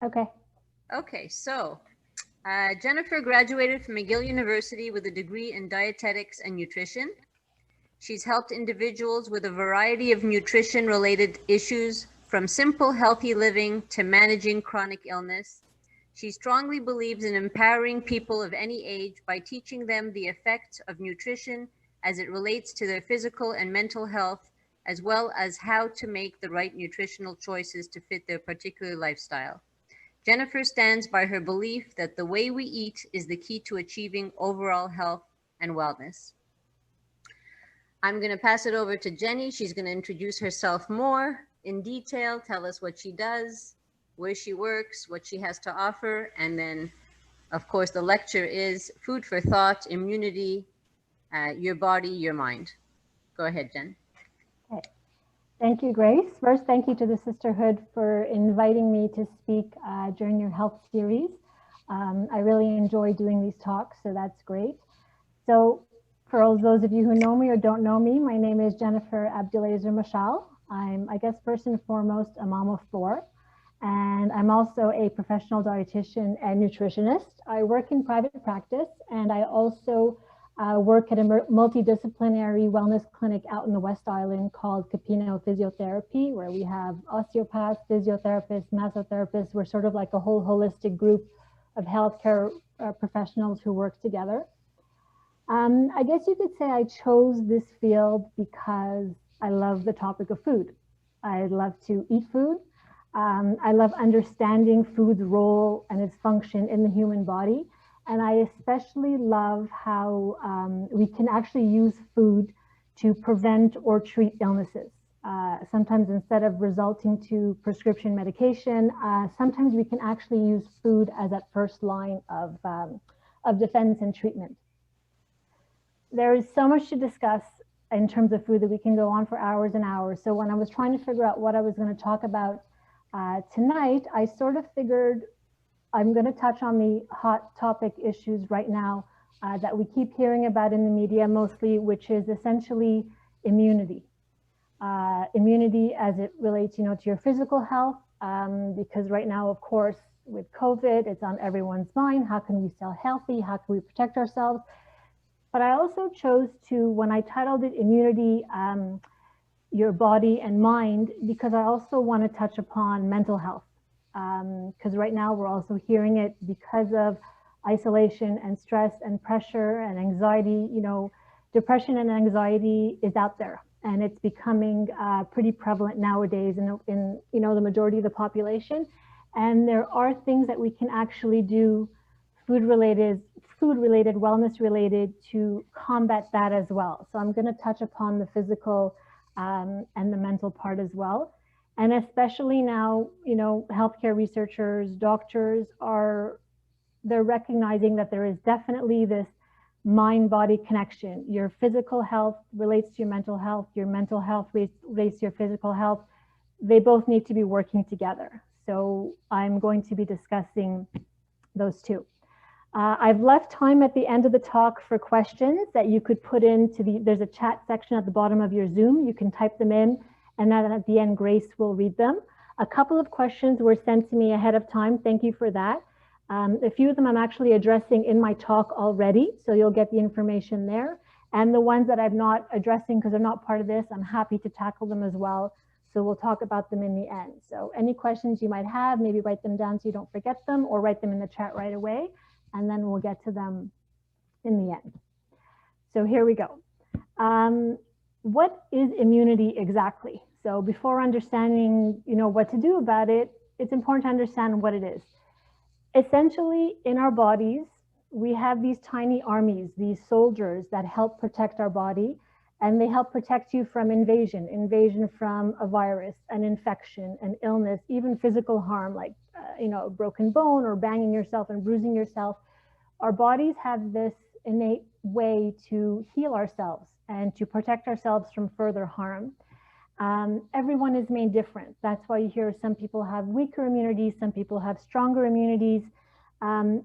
Okay. Okay, so Jennifer graduated from McGill University with a degree in dietetics and nutrition. She's helped individuals with a variety of nutrition related issues, from simple healthy living to managing chronic illness. She strongly believes in empowering people of any age by teaching them the effects of nutrition as it relates to their physical and mental health, as well as how to make the right nutritional choices to fit their particular lifestyle. Jennifer stands by her belief that the way we eat is the key to achieving overall health and wellness. I'm going to pass it over to Jenny. She's going to introduce herself more in detail, tell us what she does, where she works, what she has to offer, and then, of course, the lecture is Food for Thought, Immunity, Your Body, Your Mind. Go ahead, Jen. Okay. Thank you, Grace. First, thank you to the Sisterhood for inviting me to speak during your health series. I really enjoy doing these talks, so that's great. So for all those of you who know me or don't know me, my name is Jennifer Abdulezer Mashaal. I'm, I guess, first and foremost, a mom of four. And I'm also a professional dietitian and nutritionist. I work in private practice, and I also work at a multidisciplinary wellness clinic out in the West Island called Capino Physiotherapy, where we have osteopaths, physiotherapists, masotherapists. We're sort of like a whole holistic group of healthcare professionals who work together. I guess you could say I chose this field because I love the topic of food. I love to eat food. I love understanding food's role and its function in the human body. And I especially love how we can actually use food to prevent or treat illnesses. Sometimes instead of resulting to prescription medication, sometimes we can actually use food as that first line of defense and treatment. There is so much to discuss in terms of food that we can go on for hours and hours. So when I was trying to figure out what I was going to talk about tonight, I sort of figured I'm going to touch on the hot topic issues right now that we keep hearing about in the media mostly, which is essentially immunity. Immunity as it relates, to your physical health, because right now, of course, with COVID, it's on everyone's mind. How can we stay healthy? How can we protect ourselves? But I also chose to, when I titled it Immunity, Your Body and Mind, because I also want to touch upon mental health. Because right now we're also hearing it because of isolation and stress and pressure and anxiety. Depression and anxiety is out there, and it's becoming pretty prevalent nowadays in the majority of the population. And there are things that we can actually do, food related, wellness related, to combat that as well. So I'm going to touch upon the physical and the mental part as well. And especially now, healthcare researchers, doctors they're recognizing that there is definitely this mind-body connection. Your physical health relates to your mental health relates to your physical health. They both need to be working together. So I'm going to be discussing those two. I've left time at the end of the talk for questions that you could put into there's a chat section at the bottom of your Zoom. You can type them in, and then at the end, Grace will read them. A couple of questions were sent to me ahead of time. Thank you for that. A few of them I'm actually addressing in my talk already, so you'll get the information there. And the ones that I'm not addressing because they're not part of this, I'm happy to tackle them as well. So we'll talk about them in the end. So any questions you might have, maybe write them down so you don't forget them, or write them in the chat right away, and then we'll get to them in the end. So here we go. What is immunity exactly? So before understanding, what to do about it, it's important to understand what it is. Essentially, in our bodies, we have these tiny armies, these soldiers that help protect our body, and they help protect you from invasion from a virus, an infection, an illness, even physical harm, like a broken bone or banging yourself and bruising yourself. Our bodies have this innate way to heal ourselves and to protect ourselves from further harm. Everyone is made different. That's why you hear some people have weaker immunities, some people have stronger immunities.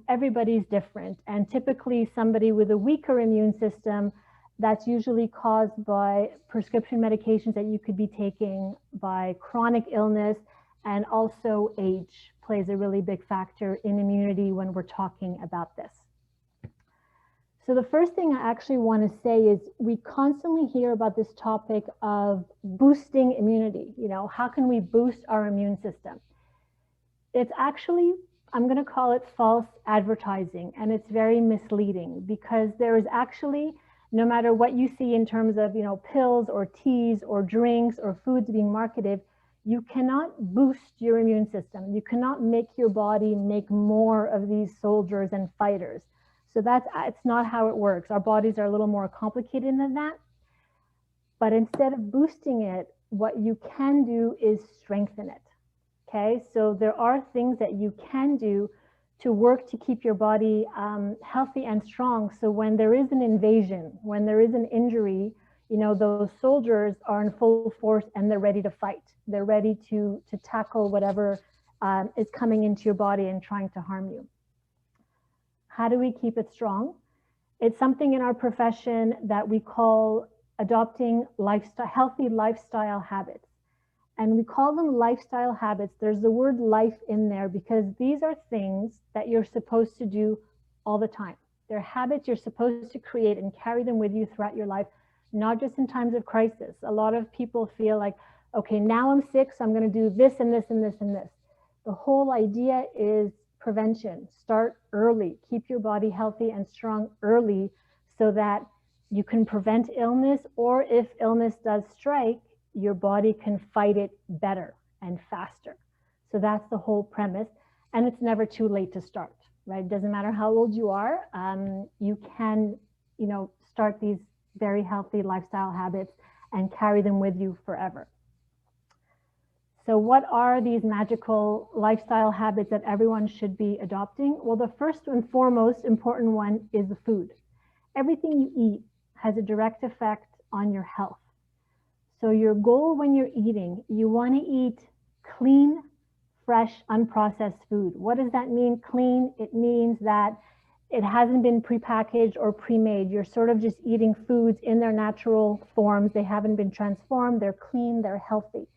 Everybody's different. And typically somebody with a weaker immune system, that's usually caused by prescription medications that you could be taking, by chronic illness, and also age plays a really big factor in immunity when we're talking about this. So the first thing I actually want to say is we constantly hear about this topic of boosting immunity. You know, how can we boost our immune system? It's actually, I'm going to call it false advertising, and it's very misleading because there is actually, no matter what you see in terms of, you know, pills or teas or drinks or foods being marketed, you cannot boost your immune system. You cannot make your body make more of these soldiers and fighters. So it's not how it works. Our bodies are a little more complicated than that. But instead of boosting it, what you can do is strengthen it. Okay, so there are things that you can do to work to keep your body healthy and strong. So when there is an invasion, when there is an injury, you know, those soldiers are in full force and they're ready to fight. They're ready to tackle whatever is coming into your body and trying to harm you. How do we keep it strong? It's something in our profession that we call adopting healthy lifestyle habits. And we call them lifestyle habits. There's the word life in there because these are things that you're supposed to do all the time. They're habits you're supposed to create and carry them with you throughout your life, not just in times of crisis. A lot of people feel like, okay, now I'm sick, so I'm going to do this and this and this and this. The whole idea is prevention. Start early. Keep your body healthy and strong early so that you can prevent illness, or if illness does strike, your body can fight it better and faster. So that's the whole premise. And it's never too late to start, right? It doesn't matter how old you are. You can, you know, start these very healthy lifestyle habits and carry them with you forever. So what are these magical lifestyle habits that everyone should be adopting? Well, the first and foremost important one is the food. Everything you eat has a direct effect on your health. So your goal when you're eating, you want to eat clean, fresh, unprocessed food. What does that mean, clean? It means that it hasn't been prepackaged or pre-made. You're sort of just eating foods in their natural forms. They haven't been transformed. They're clean, they're healthy.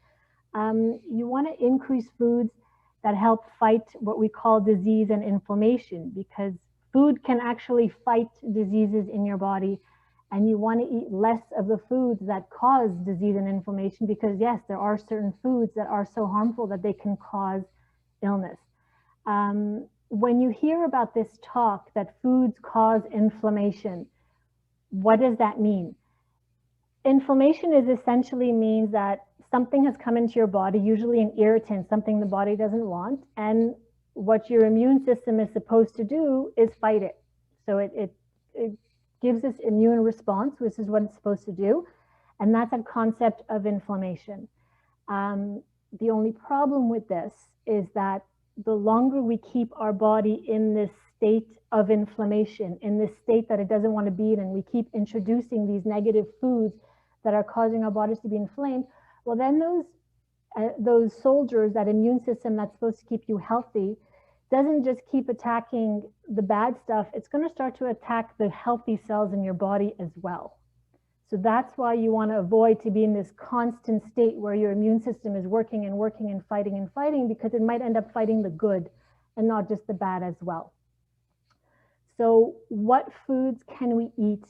You want to increase foods that help fight what we call disease and inflammation, because food can actually fight diseases in your body. And you want to eat less of the foods that cause disease and inflammation, because yes, there are certain foods that are so harmful that they can cause illness. When you hear about this talk that foods cause inflammation, what does that mean? Inflammation is essentially means that something has come into your body, usually an irritant, something the body doesn't want, and what your immune system is supposed to do is fight it. So it gives this immune response, which is what it's supposed to do, and that's a concept of inflammation. The only problem with this is that the longer we keep our body in this state of inflammation, in this state that it doesn't want to be in, and we keep introducing these negative foods that are causing our bodies to be inflamed, well, then those soldiers, that immune system that's supposed to keep you healthy, doesn't just keep attacking the bad stuff, it's going to start to attack the healthy cells in your body as well. So that's why you want to avoid to be in this constant state where your immune system is working and working and fighting, because it might end up fighting the good and not just the bad as well. So what foods can we eat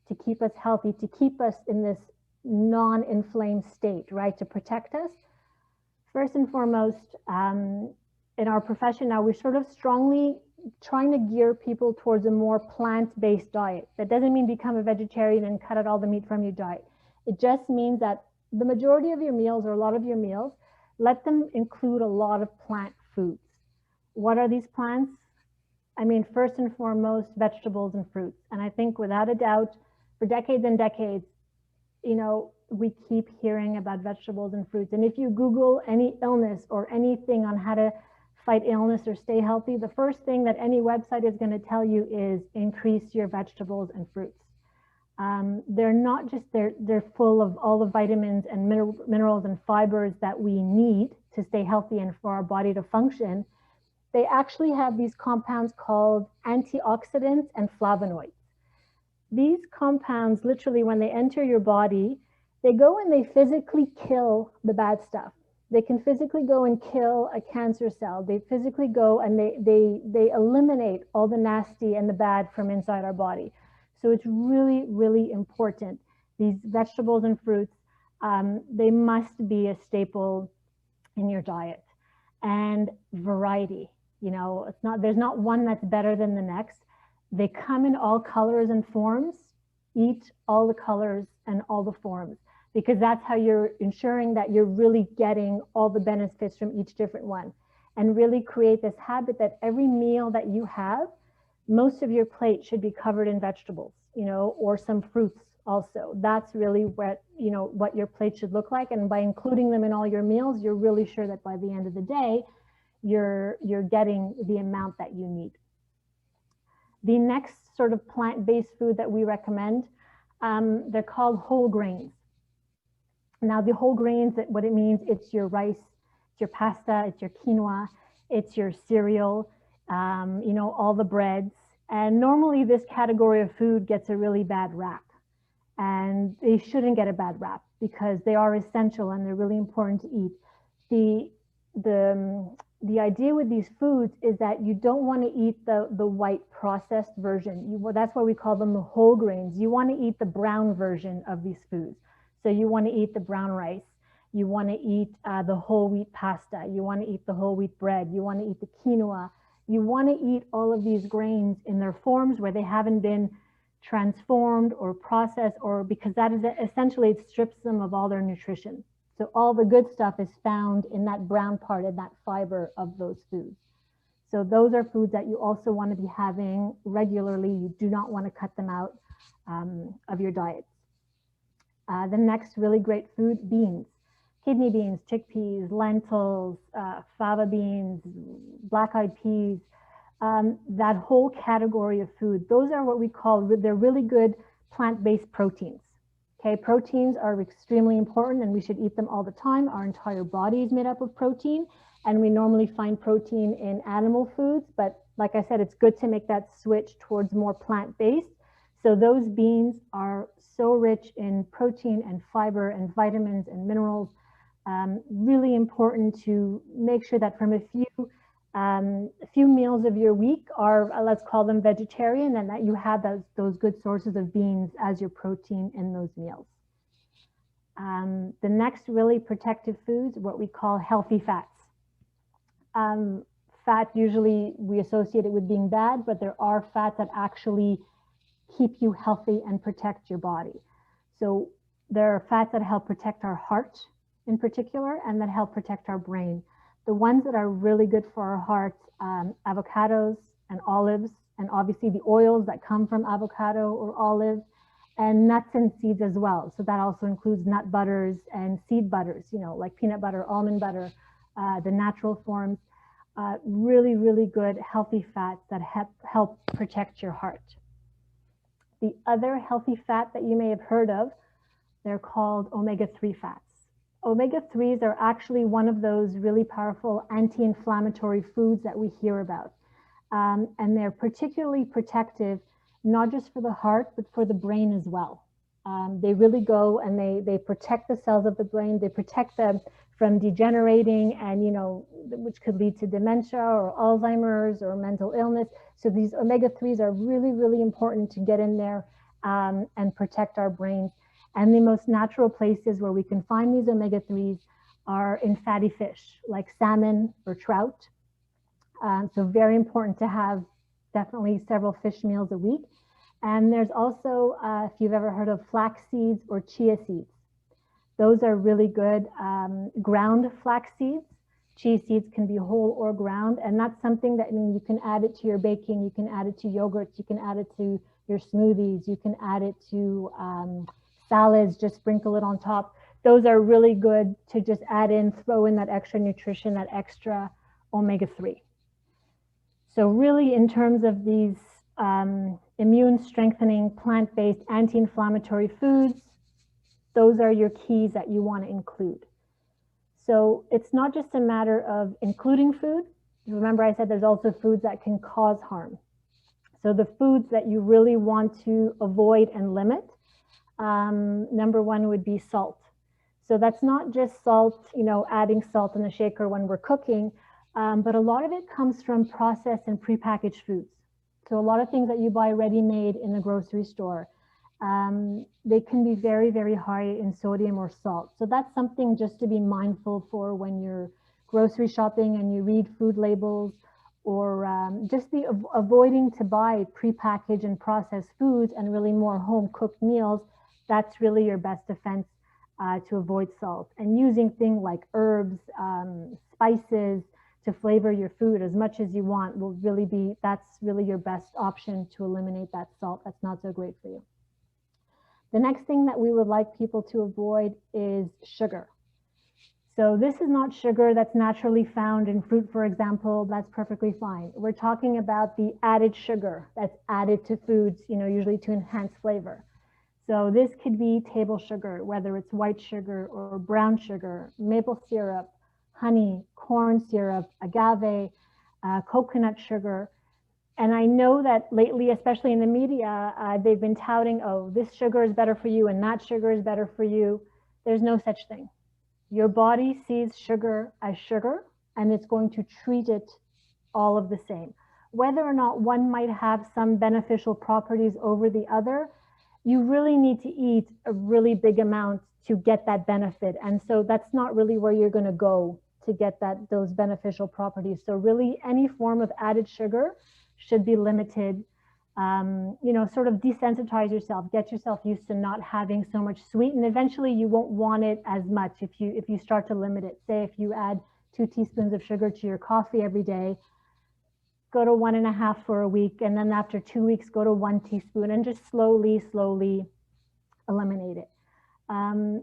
to keep us healthy, to keep us in this non-inflamed state, right? To protect us? First and foremost, in our profession now, we're sort of strongly trying to gear people towards a more plant-based diet. That doesn't mean become a vegetarian and cut out all the meat from your diet. It just means that the majority of your meals, or a lot of your meals, let them include a lot of plant foods. What are these plants? I mean, first and foremost, vegetables and fruits. And I think without a doubt, for decades and decades, you know, we keep hearing about vegetables and fruits. And if you Google any illness or anything on how to fight illness or stay healthy, the first thing that any website is going to tell you is increase your vegetables and fruits. They're not just, they're full of all the vitamins and minerals and fibers that we need to stay healthy and for our body to function. They actually have these compounds called antioxidants and flavonoids. These compounds, literally, when they enter your body, they go and they physically kill the bad stuff. They can physically go and kill a cancer cell. They physically go and they eliminate all the nasty and the bad from inside our body. So it's really, really important. These vegetables and fruits, they must be a staple in your diet. And variety, you know, there's not one that's better than the next. They come in all colors and forms. Eat all the colors and all the forms, because that's how you're ensuring that you're really getting all the benefits from each different one, and really create this habit that every meal that you have, most of your plate should be covered in vegetables, you know, or some fruits also. That's really what, you know, what your plate should look like. And by including them in all your meals, you're really sure that by the end of the day, you're getting the amount that you need. The next sort of plant-based food that we recommend, they're called whole grains. Now the whole grains, what it means, it's your rice, it's your pasta, it's your quinoa, it's your cereal, you know, all the breads. And normally this category of food gets a really bad rap. And they shouldn't get a bad rap because they are essential and they're really important to eat. The idea with these foods is that you don't want to eat the white processed version. That's why we call them the whole grains. You want to eat the brown version of these foods. So you want to eat the brown rice. You want to eat the whole wheat pasta. You want to eat the whole wheat bread. You want to eat the quinoa. You want to eat all of these grains in their forms where they haven't been transformed or processed, or because that is essentially, it strips them of all their nutrition. So all the good stuff is found in that brown part, in that fiber of those foods. So those are foods that you also want to be having regularly. You do not want to cut them out of your diet. The next really great food, beans. Kidney beans, chickpeas, lentils, fava beans, black-eyed peas, that whole category of food. Those are what we call, they're really good plant-based proteins. Okay, proteins are extremely important and we should eat them all the time. Our entire body is made up of protein, and we normally find protein in animal foods, but like I said, it's good to make that switch towards more plant-based. So those beans are so rich in protein and fiber and vitamins and minerals. Really important to make sure that from a few meals of your week are, let's call them vegetarian, and that you have those good sources of beans as your protein in those meals. The next really protective foods, what we call healthy fats. Fat, usually we associate it with being bad, but there are fats that actually keep you healthy and protect your body. So there are fats that help protect our heart in particular, and that help protect our brain. The ones that are really good for our hearts, avocados and olives, and obviously the oils that come from avocado or olive, and nuts and seeds as well. So that also includes nut butters and seed butters, you know, like peanut butter, almond butter, the natural forms. Really, really good healthy fats that help protect your heart. The other healthy fat that you may have heard of, they're called omega-3 fats. Omega-3s are actually one of those really powerful anti-inflammatory foods that we hear about. And they're particularly protective, not just for the heart, but for the brain as well. They really go and they protect the cells of the brain. They protect them from degenerating and, you know, which could lead to dementia or Alzheimer's or mental illness. So these omega-3s are really, really important to get in there and protect our brains. And the most natural places where we can find these omega-3s are in fatty fish, like salmon or trout. So very important to have definitely several fish meals a week. And there's also, if you've ever heard of flax seeds or chia seeds, those are really good. Ground flax seeds, chia seeds can be whole or ground. And that's something that, I mean, you can add it to your baking, you can add it to yogurts, you can add it to your smoothies, you can add it to salads, just sprinkle it on top. Those are really good to just add in, throw in that extra nutrition, that extra omega-3. So really, in terms of these immune strengthening, plant-based, anti-inflammatory foods, those are your keys that you want to include. So it's not just a matter of including food. Remember, I said there's also foods that can cause harm. So the foods that you really want to avoid and limit, number one would be salt. So that's not just salt, adding salt in the shaker when we're cooking, but a lot of it comes from processed and prepackaged foods. So a lot of things that you buy ready-made in the grocery store, they can be very, very high in sodium or salt. So that's something just to be mindful for when you're grocery shopping and you read food labels, or just be avoiding to buy prepackaged and processed foods and really more home cooked meals. That's really your best defense to avoid salt. And using things like herbs, spices to flavor your food as much as you want will really be, that's really your best option to eliminate that salt that's not so great for you. The next thing that we would like people to avoid is sugar. So this is not sugar that's naturally found in fruit, for example. That's perfectly fine. We're talking about the added sugar that's added to foods, usually to enhance flavor. So this could be table sugar, whether it's white sugar or brown sugar, maple syrup, honey, corn syrup, agave, coconut sugar. And I know that lately, especially in the media, they've been touting, oh, this sugar is better for you and that sugar is better for you. There's no such thing. Your body sees sugar as sugar, and it's going to treat it all of the same. Whether or not one might have some beneficial properties over the other, you really need to eat a really big amount to get that benefit. And so that's not really where you're going to go to get those beneficial properties. So really any form of added sugar should be limited. Sort of desensitize yourself, get yourself used to not having so much sweet, and eventually you won't want it as much if you start to limit it. Say if you add 2 teaspoons of sugar to your coffee every day, go to 1.5 for a week, and then after 2 weeks, go to 1 teaspoon, and just slowly eliminate it.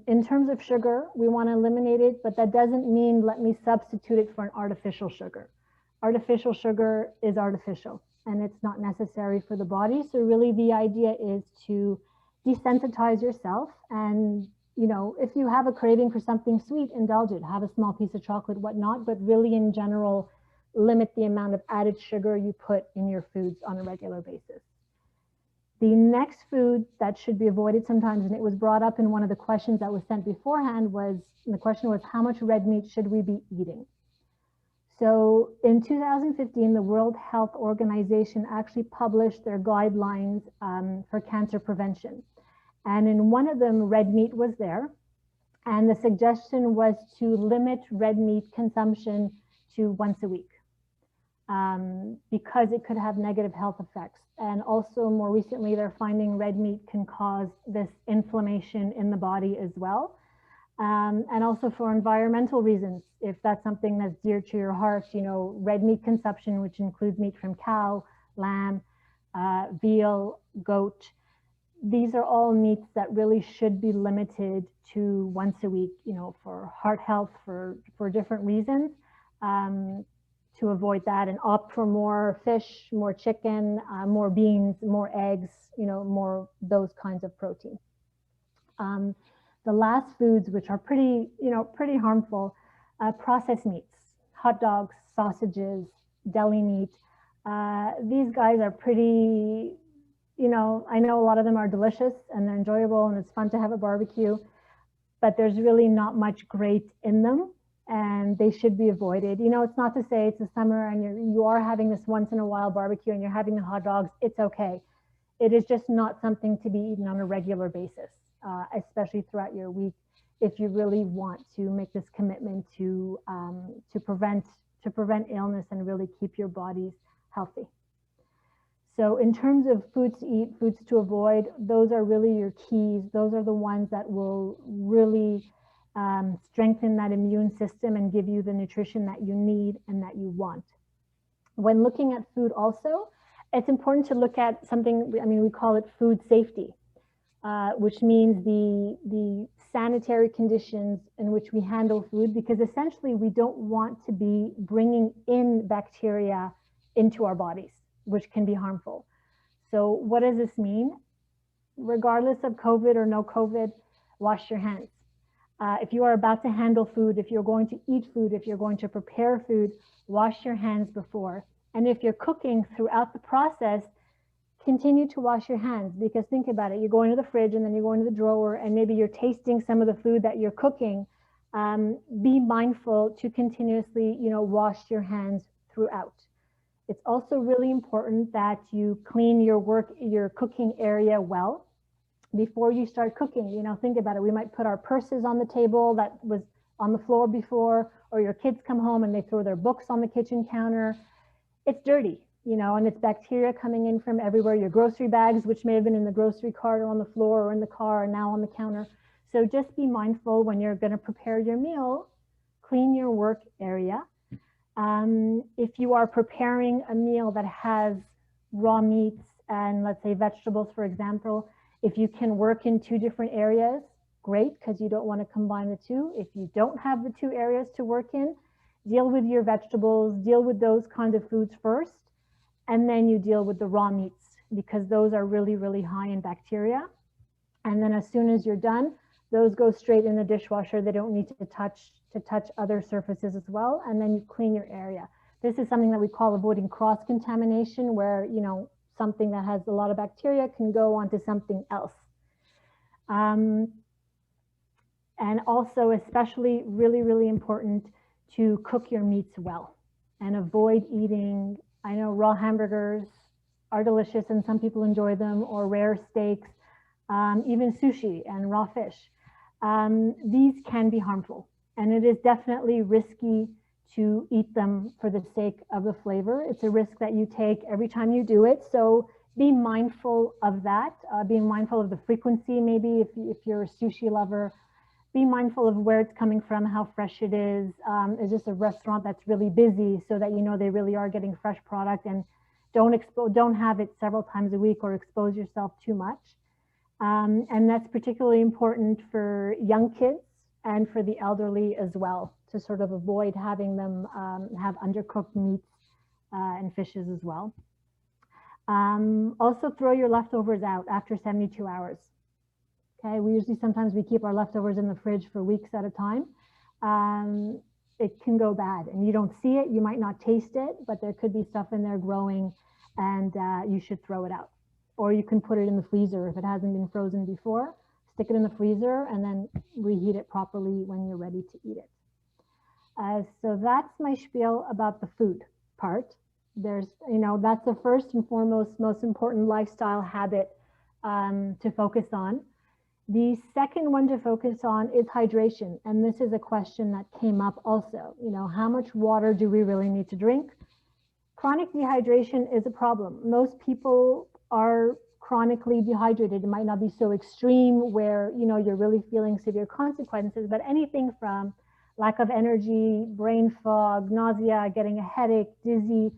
In terms of sugar, we want to eliminate it, but that doesn't mean let me substitute it for an artificial sugar. Artificial sugar is artificial, and it's not necessary for the body. So really the idea is to desensitize yourself, and if you have a craving for something sweet, indulge it, have a small piece of chocolate, whatnot, but really in general, limit the amount of added sugar you put in your foods on a regular basis. The next food that should be avoided sometimes, and it was brought up in one of the questions that was sent beforehand, the question was, how much red meat should we be eating? So in 2015, the World Health Organization actually published their guidelines for cancer prevention. And in one of them, red meat was there. And the suggestion was to limit red meat consumption to once a week because it could have negative health effects. And also more recently, they're finding red meat can cause this inflammation in the body as well. And also for environmental reasons, if that's something that's dear to your heart, red meat consumption, which includes meat from cow, lamb, veal, goat, these are all meats that really should be limited to once a week, for heart health, for different reasons, to avoid that, and opt for more fish, more chicken, more beans, more eggs, more those kinds of protein. The last foods, which are pretty harmful, processed meats, hot dogs, sausages, deli meat. These guys are pretty, I know a lot of them are delicious and they're enjoyable and it's fun to have a barbecue, but there's really not much great in them and they should be avoided. It's not to say it's the summer and you are having this once in a while barbecue and you're having the hot dogs, it's okay. It is just not something to be eaten on a regular basis, especially throughout your week, if you really want to make this commitment to prevent illness and really keep your bodies healthy. So in terms of foods to eat, foods to avoid, those are really your keys. Those are the ones that will really strengthen that immune system and give you the nutrition that you need and that you want. When looking at food also, it's important to look at something, we call it food safety, which means the sanitary conditions in which we handle food, because essentially we don't want to be bringing in bacteria into our bodies, which can be harmful. So what does this mean? Regardless of COVID or no COVID, wash your hands. If you are about to handle food, if you're going to eat food, if you're going to prepare food, wash your hands before. And if you're cooking throughout the process, continue to wash your hands, because think about it, you go into the fridge and then you go into the drawer and maybe you're tasting some of the food that you're cooking. Be mindful to continuously, wash your hands throughout. It's also really important that you clean your cooking area well before you start cooking. Think about it. We might put our purses on the table that was on the floor before, or your kids come home and they throw their books on the kitchen counter. It's dirty, and it's bacteria coming in from everywhere. Your grocery bags, which may have been in the grocery cart or on the floor or in the car, are now on the counter. So just be mindful when you're going to prepare your meal, clean your work area. If you are preparing a meal that has raw meats and, let's say, vegetables, for example, if you can work in two different areas, great, because you don't want to combine the two. If you don't have the two areas to work in, deal with your vegetables, deal with those kinds of foods first, and then you deal with the raw meats, because those are really, really high in bacteria. And then as soon as you're done, those go straight in the dishwasher. They don't need to touch other surfaces as well. And then you clean your area. This is something that we call avoiding cross-contamination, where, something that has a lot of bacteria can go onto something else. And also, especially really, really important to cook your meats well and avoid eating, I know raw hamburgers are delicious and some people enjoy them, or rare steaks, even sushi and raw fish. These can be harmful, and it is definitely risky to eat them for the sake of the flavor. It's a risk that you take every time you do it. So be mindful of that, being mindful of the frequency. Maybe if you're a sushi lover, be mindful of where it's coming from, how fresh it is. Is this a restaurant that's really busy, so that they really are getting fresh product, and don't have it several times a week or expose yourself too much. And that's particularly important for young kids and for the elderly as well, to sort of avoid having them have undercooked meats and fishes as well. Also, throw your leftovers out after 72 hours. Okay, sometimes we keep our leftovers in the fridge for weeks at a time. It can go bad, and you don't see it, you might not taste it, but there could be stuff in there growing, and you should throw it out. Or you can put it in the freezer if it hasn't been frozen before. Stick it in the freezer and then reheat it properly when you're ready to eat it. So that's my spiel about the food part. That's the first and foremost, most important lifestyle habit to focus on. The second one to focus on is hydration. And this is a question that came up also. How much water do we really need to drink? Chronic dehydration is a problem. Most people are chronically dehydrated. It might not be so extreme where, you're really feeling severe consequences, but anything from lack of energy, brain fog, nausea, getting a headache, dizzy.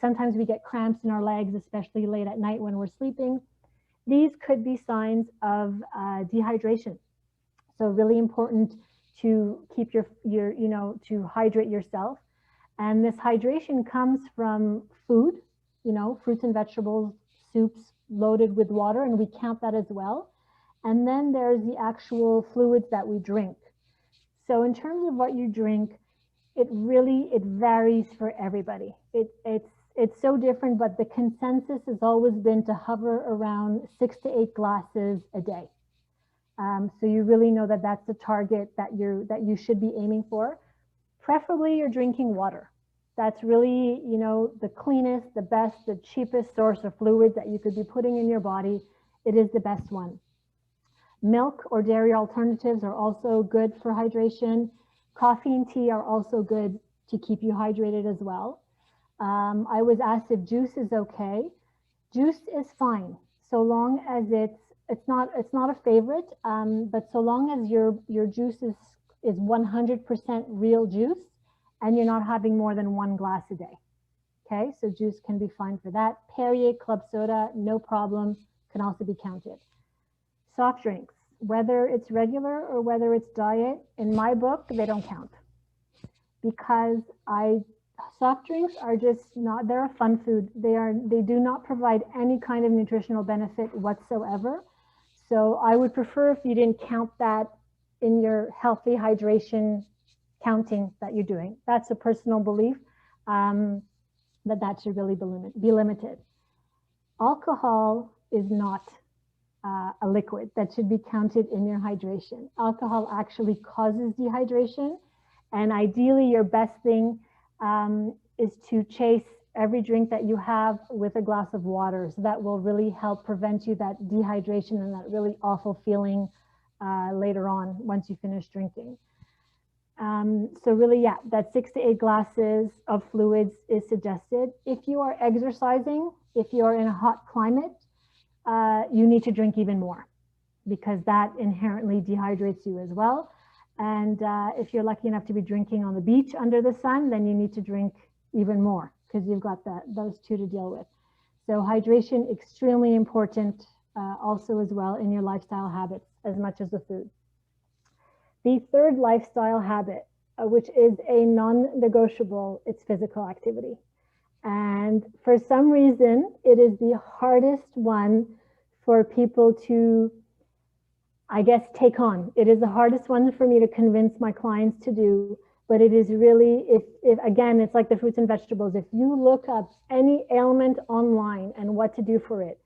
Sometimes we get cramps in our legs, especially late at night when we're sleeping. These could be signs of dehydration. So really important to keep to hydrate yourself. And this hydration comes from food, fruits and vegetables, soups loaded with water, and we count that as well. And then there's the actual fluids that we drink. So in terms of what you drink, it varies for everybody. It's so different, but the consensus has always been to hover around 6 to 8 glasses a day. So you really know that that's the target that you should be aiming for. Preferably you're drinking water. That's really, the cleanest, the best, the cheapest source of fluids that you could be putting in your body. It is the best one. Milk or dairy alternatives are also good for hydration. Coffee and tea are also good to keep you hydrated as well. I was asked if juice is okay. Juice is fine, so long as it's not a favorite, but so long as your juice is 100% real juice, and you're not having more than 1 glass a day. Okay, so juice can be fine for that. Perrier, club soda, no problem, can also be counted. Soft drinks, whether it's regular or whether it's diet, in my book, they don't count. Because soft drinks are just not, they're a fun food. They do not provide any kind of nutritional benefit whatsoever. So I would prefer if you didn't count that in your healthy hydration counting that you're doing. That's a personal belief, that should really be limited. Alcohol is not a liquid that should be counted in your hydration. Alcohol actually causes dehydration, and ideally your best thing is to chase every drink that you have with a glass of water. So that will really help prevent you that dehydration and that really awful feeling later on once you finish drinking. So really, yeah, that 6 to 8 glasses of fluids is suggested. If you are exercising, if you are in a hot climate, you need to drink even more because that inherently dehydrates you as well. And if you're lucky enough to be drinking on the beach under the sun, then you need to drink even more because you've got those two to deal with. So hydration, extremely important also as well in your lifestyle habits as much as the food. The third lifestyle habit, which is a non-negotiable, it's physical activity. And for some reason, it is the hardest one for people to, I guess, take on. It is the hardest one for me to convince my clients to do, but it is really, if again, it's like the fruits and vegetables. If you look up any ailment online and what to do for it,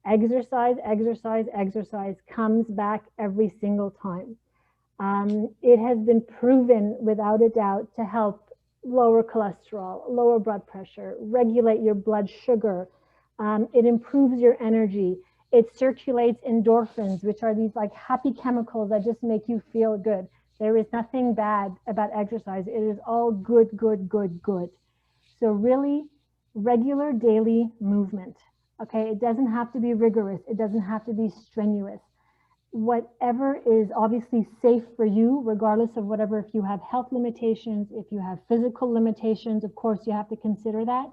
exercise, exercise, exercise comes back every single time. It has been proven without a doubt to help lower cholesterol, lower blood pressure, regulate your blood sugar. It improves your energy. It circulates endorphins, which are these like happy chemicals that just make you feel good. There is nothing bad about exercise. It is all good, good, good, good. So really regular daily movement. Okay, it doesn't have to be rigorous. It doesn't have to be strenuous. Whatever is obviously safe for you, regardless of whatever, if you have health limitations, if you have physical limitations, of course you have to consider that.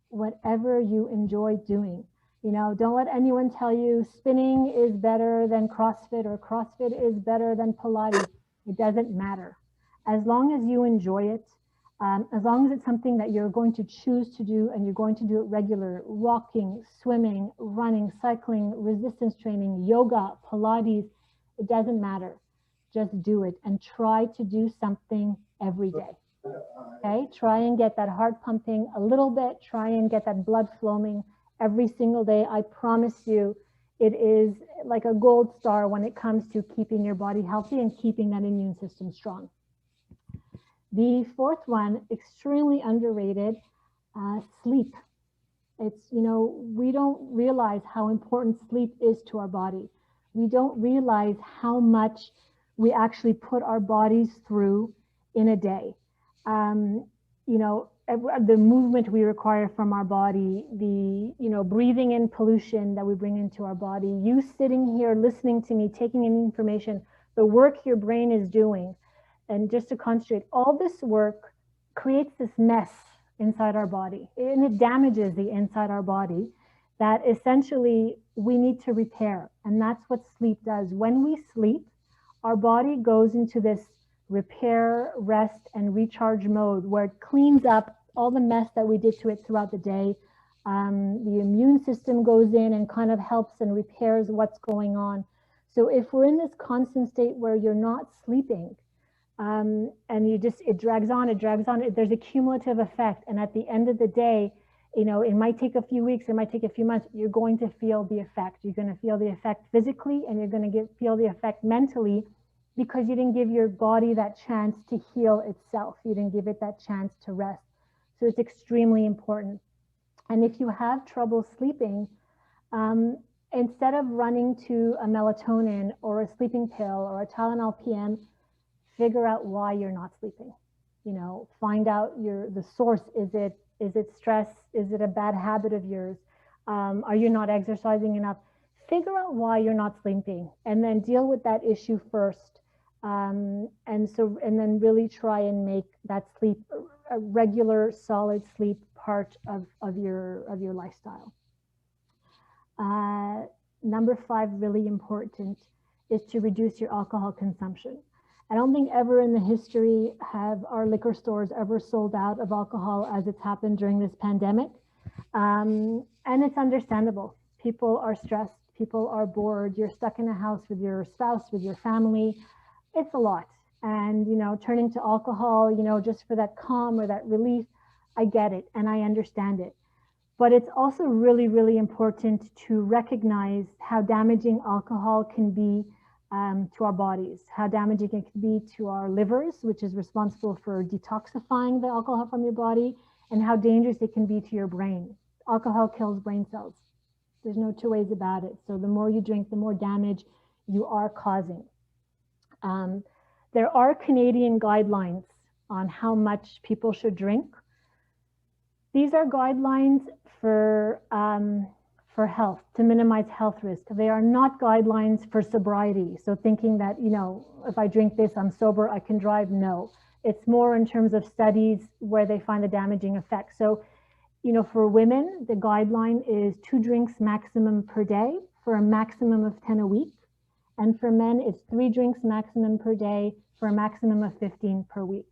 Whatever you enjoy doing. You know, don't let anyone tell you spinning is better than CrossFit or CrossFit is better than Pilates. It doesn't matter. As long as you enjoy it, as long as it's something that you're going to choose to do and you're going to do it regular, walking, swimming, running, cycling, resistance training, yoga, Pilates, it doesn't matter. Just do it and try to do something every day. Okay, try and get that heart pumping a little bit, try and get that blood flowing every single day. I promise you, it is like a gold star when it comes to keeping your body healthy and keeping that immune system strong. The fourth one, extremely underrated, sleep. It's, you know, we don't realize how important sleep is to our body. We don't realize how much we actually put our bodies through in a day. You know, the movement we require from our body, the, you know, breathing in pollution that we bring into our body, you sitting here listening to me, taking in information, the work your brain is doing, and just to concentrate, all this work creates this mess inside our body, and it damages the inside our body that essentially we need to repair. And that's what sleep does. When we sleep, our body goes into this repair, rest, and recharge mode where it cleans up all the mess that we did to it throughout the day. The immune system goes in and kind of helps and repairs what's going on. So if we're in this constant state where you're not sleeping, and you just, it drags on, there's a cumulative effect. And at the end of the day, you know, it might take a few weeks, it might take a few months, you're going to feel the effect. You're going to feel the effect physically, and you're going to feel the effect mentally, because you didn't give your body that chance to heal itself. You didn't give it that chance to rest. So it's extremely important. And if you have trouble sleeping, instead of running to a melatonin or a sleeping pill or a Tylenol PM, figure out why you're not sleeping. You know, find out the source. Is it stress? Is it a bad habit of yours? Are you not exercising enough? Figure out why you're not sleeping, and then deal with that issue first. And then really try and make that sleep a regular, solid sleep part of your lifestyle. Number 5, really important, is to reduce your alcohol consumption. I don't think ever in the history have our liquor stores ever sold out of alcohol as it's happened during this pandemic. And it's understandable. People are stressed. People are bored. You're stuck in a house with your spouse, with your family. It's a lot. And, you know, turning to alcohol, you know, just for that calm or that relief, I get it and I understand it. But it's also really, really important to recognize how damaging alcohol can be to our bodies, how damaging it can be to our livers, which is responsible for detoxifying the alcohol from your body, and how dangerous it can be to your brain. Alcohol kills brain cells. There's no two ways about it. So the more you drink, the more damage you are causing. There are Canadian guidelines on how much people should drink. These are guidelines for health, to minimize health risk. They are not guidelines for sobriety. So thinking that, you know, if I drink this, I'm sober, I can drive. No, it's more in terms of studies where they find the damaging effects. So, you know, for women, the guideline is 2 drinks maximum per day for a maximum of 10 a week. And for men, it's 3 drinks maximum per day for a maximum of 15 per week.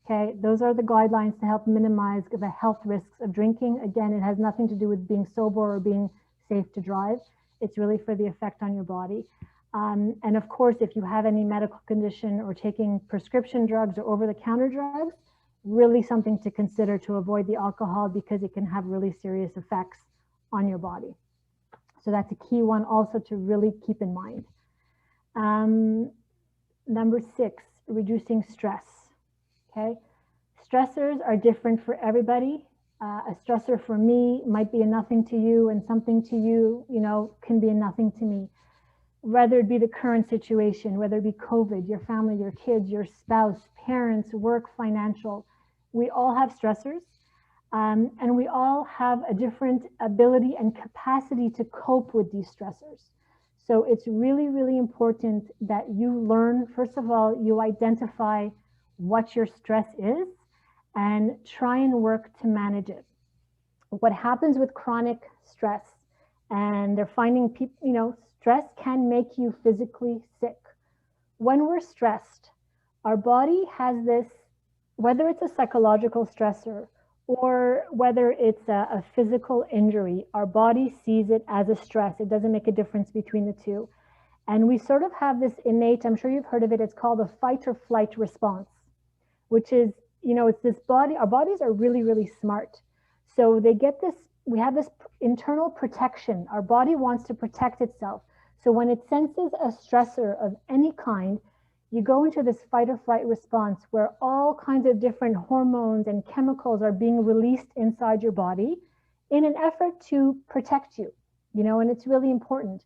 Okay, those are the guidelines to help minimize the health risks of drinking. Again, it has nothing to do with being sober or being safe to drive. It's really for the effect on your body. And of course, if you have any medical condition or taking prescription drugs or over-the-counter drugs, really something to consider to avoid the alcohol, because it can have really serious effects on your body. So that's a key one also to really keep in mind. Number 6, reducing stress. Okay, stressors are different for everybody. A stressor for me might be a nothing to you, and something to you, you know, can be a nothing to me. Whether it be the current situation, whether it be COVID, your family, your kids, your spouse, parents, work, financial, we all have stressors, and we all have a different ability and capacity to cope with these stressors. So it's really, really important that you learn, first of all, you identify what your stress is and try and work to manage it. What happens with chronic stress, and they're finding people, you know, stress can make you physically sick. When we're stressed, our body has this, whether it's a psychological stressor or whether it's a physical injury, our body sees it as a stress. It doesn't make a difference between the two. And we sort of have this innate, I'm sure you've heard of it, it's called a fight or flight response, which is, you know, it's this body, our bodies are really, really smart. So they get this, we have this internal protection. Our body wants to protect itself. So when it senses a stressor of any kind, you go into this fight or flight response where all kinds of different hormones and chemicals are being released inside your body in an effort to protect you, you know, and it's really important.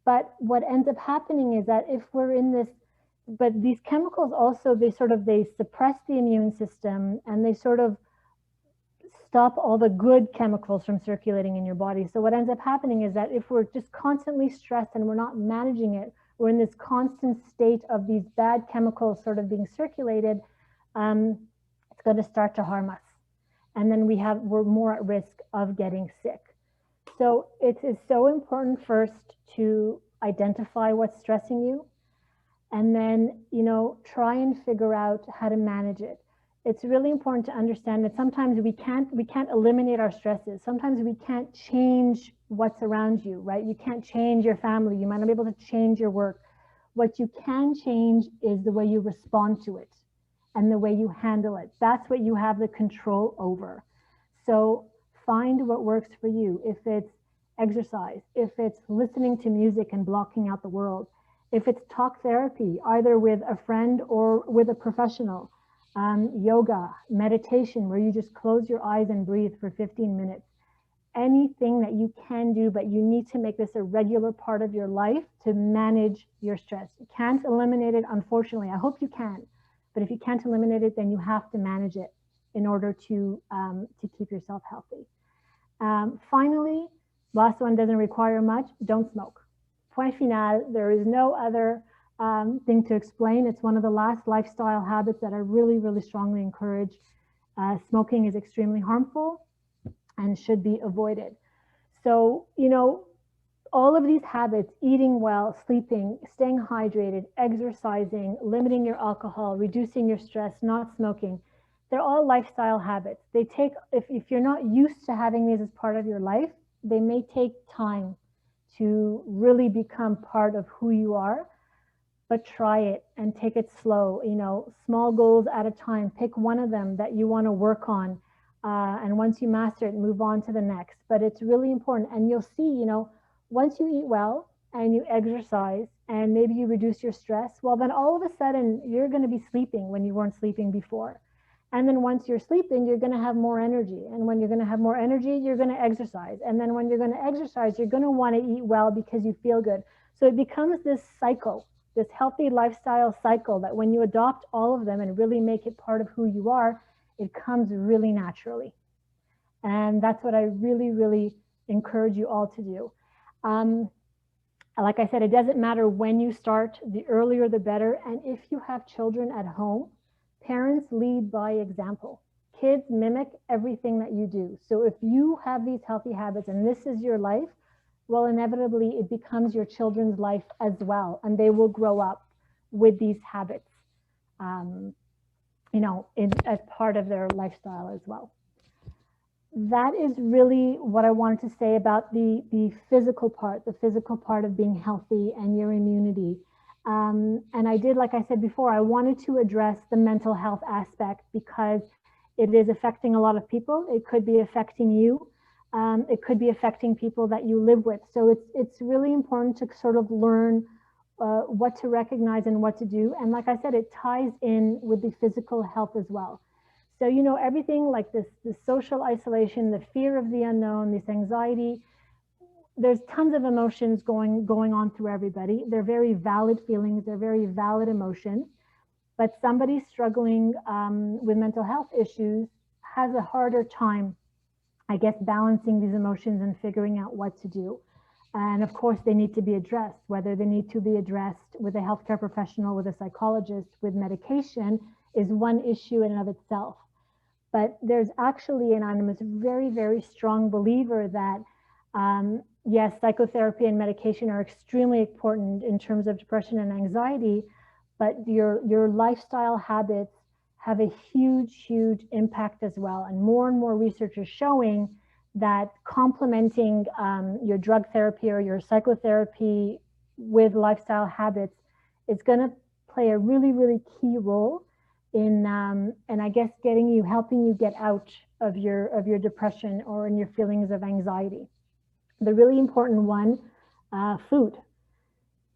But what ends up happening is that if we're in this, but these chemicals also, they suppress the immune system, and they sort of stop all the good chemicals from circulating in your body. So what ends up happening is that if we're just constantly stressed and we're not managing it, we're in this constant state of these bad chemicals sort of being circulated, it's going to start to harm us. And then we're more at risk of getting sick. So it is so important first to identify what's stressing you, and then, you know, try and figure out how to manage it. It's really important to understand that sometimes we can't eliminate our stresses. Sometimes we can't change what's around you, right? You can't change your family. You might not be able to change your work. What you can change is the way you respond to it and the way you handle it. That's what you have the control over. So find what works for you. If it's exercise, if it's listening to music and blocking out the world, if it's talk therapy, either with a friend or with a professional, yoga, meditation, where you just close your eyes and breathe for 15 minutes, anything that you can do, but you need to make this a regular part of your life to manage your stress. You can't eliminate it, unfortunately. I hope you can, but if you can't eliminate it, then you have to manage it in order to keep yourself healthy. Finally, last one doesn't require much, don't smoke. Point final, there is no other thing to explain. It's one of the last lifestyle habits that I really, really strongly encourage. Smoking is extremely harmful and should be avoided. So, you know, all of these habits, eating well, sleeping, staying hydrated, exercising, limiting your alcohol, reducing your stress, not smoking, they're all lifestyle habits. They take, if you're not used to having these as part of your life, they may take time to really become part of who you are, but try it and take it slow, you know, small goals at a time. Pick one of them that you want to work on. And once you master it, move on to the next. But it's really important. And you'll see, once you eat well and you exercise and maybe you reduce your stress, well, then all of a sudden you're going to be sleeping when you weren't sleeping before. And then once you're sleeping, you're going to have more energy. And when you're going to have more energy, you're going to exercise. And then when you're going to exercise, you're going to want to eat well because you feel good. So it becomes this cycle, this healthy lifestyle cycle that when you adopt all of them and really make it part of who you are, it comes really naturally. And that's what I really, really encourage you all to do. Like I said, it doesn't matter when you start, the earlier the better. And if you have children at home, parents lead by example. Kids mimic everything that you do. So if you have these healthy habits and this is your life, well, inevitably it becomes your children's life as well. And they will grow up with these habits, as part of their lifestyle as well. That is really what I wanted to say about the physical part of being healthy and your immunity. And I did, like I said before, I wanted to address the mental health aspect because it is affecting a lot of people. It could be affecting you. It could be affecting people that you live with. So it's really important to sort of learn what to recognize and what to do. And like I said, it ties in with the physical health as well. So, everything like this social isolation, the fear of the unknown, this anxiety, there's tons of emotions going on through everybody. They're very valid feelings. They're very valid emotions. But somebody struggling with mental health issues has a harder time, I guess, balancing these emotions and figuring out what to do. And of course, they need to be addressed, whether they need to be addressed with a healthcare professional, with a psychologist, with medication is one issue in and of itself. But there's actually, and I'm a very, very strong believer that, yes, psychotherapy and medication are extremely important in terms of depression and anxiety, but your lifestyle habits have a huge, huge impact as well. And more research is showing that complementing your drug therapy or your psychotherapy with lifestyle habits is going to play a really, really key role in, and I guess helping you get out of your depression or in your feelings of anxiety. The really important one, food.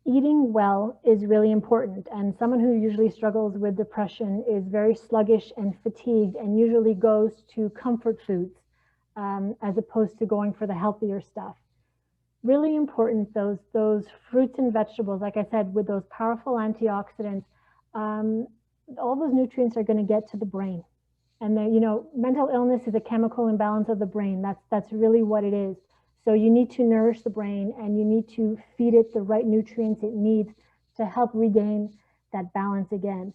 Eating well is really important, and someone who usually struggles with depression is very sluggish and fatigued and usually goes to comfort foods as opposed to going for the healthier stuff. Really important, those fruits and vegetables, like I said, with those powerful antioxidants, all those nutrients are going to get to the brain. And then, mental illness is a chemical imbalance of the brain. That's really what it is. So you need to nourish the brain and you need to feed it the right nutrients it needs to help regain that balance again.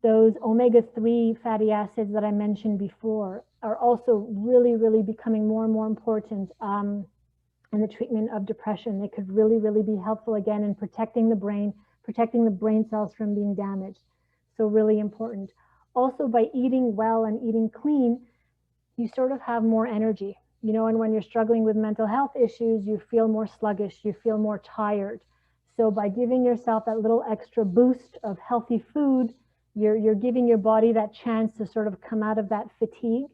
Those omega-3 fatty acids that I mentioned before are also really, really becoming more and more important in the treatment of depression. They could really, really be helpful again in protecting the brain cells from being damaged. So really important. Also, by eating well and eating clean, you sort of have more energy, and when you're struggling with mental health issues, you feel more sluggish, you feel more tired. So by giving yourself that little extra boost of healthy food, you're giving your body that chance to sort of come out of that fatigue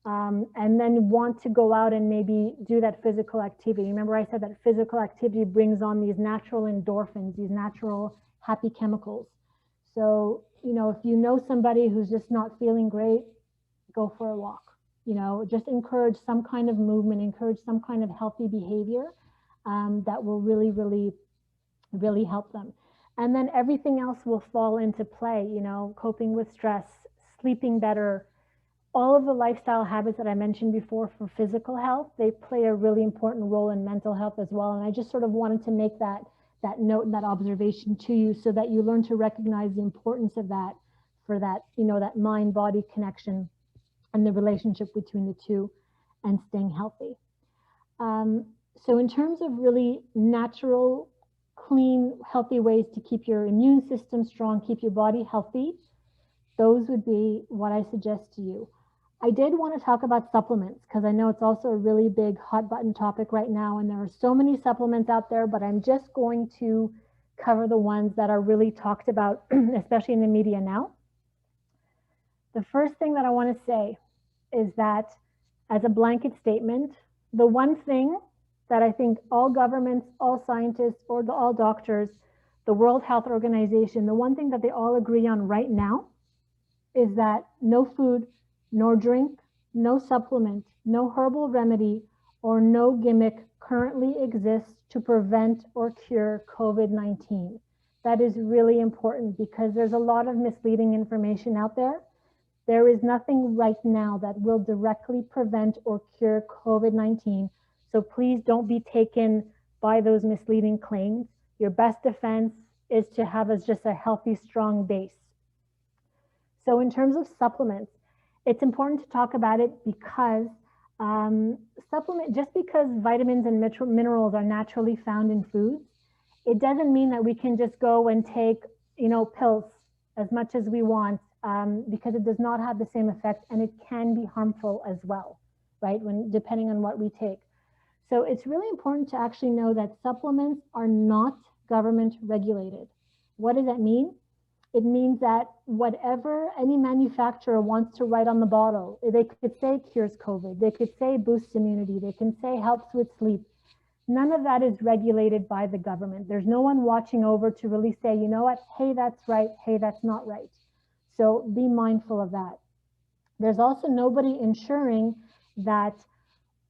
and then want to go out and maybe do that physical activity. Remember I said that physical activity brings on these natural endorphins, these natural happy chemicals. So, if you know somebody who's just not feeling great, go for a walk. Just encourage some kind of movement, encourage some kind of healthy behavior that will really, really, really help them. And then everything else will fall into play, coping with stress, sleeping better. All of the lifestyle habits that I mentioned before for physical health, they play a really important role in mental health as well. And I just sort of wanted to make that note and that observation to you so that you learn to recognize the importance of that for that, that mind-body connection and the relationship between the two and staying healthy. So in terms of really natural, clean, healthy ways to keep your immune system strong, keep your body healthy, those would be what I suggest to you. I did want to talk about supplements because I know it's also a really big hot button topic right now, and there are so many supplements out there, but I'm just going to cover the ones that are really talked about, especially in the media now. The first thing that I want to say is that as a blanket statement, the one thing that I think all governments, all scientists, or all doctors, the World Health Organization, the one thing that they all agree on right now is that no food, nor drink, no supplement, no herbal remedy, or no gimmick currently exists to prevent or cure COVID-19. That is really important because there's a lot of misleading information out there. There is nothing right now that will directly prevent or cure COVID-19. So please don't be taken by those misleading claims. Your best defense is to have just a healthy, strong base. So in terms of supplements, it's important to talk about it because just because vitamins and minerals are naturally found in foods, it doesn't mean that we can just go and take, pills as much as we want, because it does not have the same effect and it can be harmful as well, right? Depending on what we take. So it's really important to actually know that supplements are not government regulated. What does that mean? It means that whatever any manufacturer wants to write on the bottle, they could say cures COVID, they could say boosts immunity, they can say helps with sleep. None of that is regulated by the government. There's no one watching over to really say, you know what, hey, that's right, hey, that's not right. So be mindful of that. There's also nobody ensuring that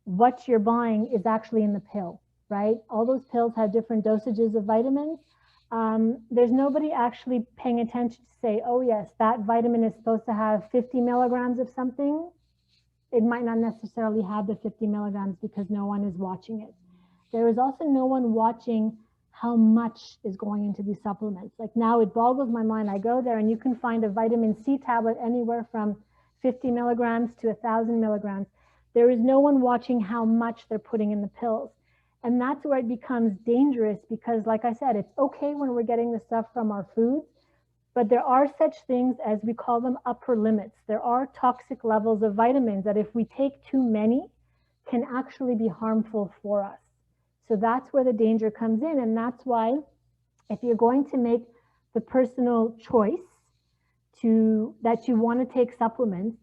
what you're buying is actually in the pill, right? All those pills have different dosages of vitamins. There's nobody actually paying attention to say, oh yes, that vitamin is supposed to have 50 milligrams of something. It might not necessarily have the 50 milligrams because no one is watching it. There is also no one watching how much is going into these supplements. Like now it boggles my mind. I go there and you can find a vitamin C tablet anywhere from 50 milligrams to 1,000 milligrams. There is no one watching how much they're putting in the pills. And that's where it becomes dangerous because, like I said, it's okay when we're getting the stuff from our foods, but there are such things as we call them upper limits. There are toxic levels of vitamins that if we take too many can actually be harmful for us. So that's where the danger comes in. And that's why if you're going to make the personal choice that you want to take supplements,